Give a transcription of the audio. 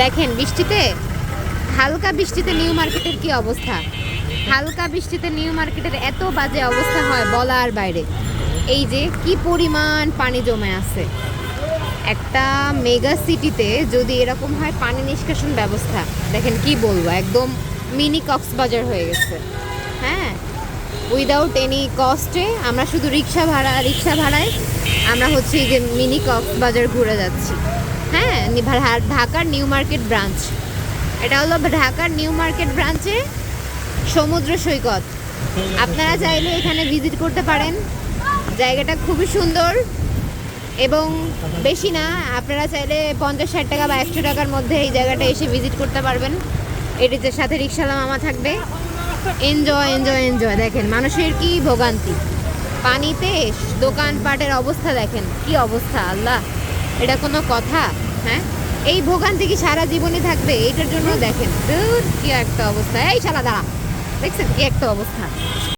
দেখেন বৃষ্টিতে, হালকা বৃষ্টিতে নিউ মার্কেটের কি অবস্থা। হালকা বৃষ্টিতে নিউ মার্কেটের এত বাজে অবস্থা হয় বলার বাইরে। এই যে কি পরিমাণ পানি জমে আছে। একটা মেগা সিটিতে যদি এরকম হয় পানি নিষ্কাশন ব্যবস্থা, দেখেন কি বলবো, একদম মিনি কক্সবাজার হয়ে গেছে। হ্যাঁ, উইদাউট এনি কস্টে আমরা শুধু রিক্সা ভাড়ায় আমরা হচ্ছে এই যে মিনি কক্সবাজার ঘুরে যাচ্ছি। হ্যাঁ, ঢাকার নিউ মার্কেট ব্রাঞ্চ, এটা হলো ঢাকার নিউ মার্কেট ব্রাঞ্চে সমুদ্র সৈকত। আপনারা চাইলে এখানে ভিজিট করতে পারেন। জায়গাটা খুবই সুন্দর এবং বেশি না, আপনারা চাইলে 50-60 টাকা বা 100 টাকার মধ্যে এই জায়গাটা এসে ভিজিট করতে পারবেন। এটিতে সাথে রিক্সাওয়ালা মামা থাকবে। Enjoy enjoy enjoy. দেখেন মানুষের কি ভোগান্তি পানিতে, দোকানপাটের অবস্থা দেখেন কি অবস্থা। আল্লাহ, এটা কোনো কথা? হ্যাঁ, এই ভোগান্তি কি সারা জীবনই থাকবে? এটার জন্য দেখেন কি একটা অবস্থা। এই শালা দাঁড়া, দেখছেন কি একটা অবস্থা।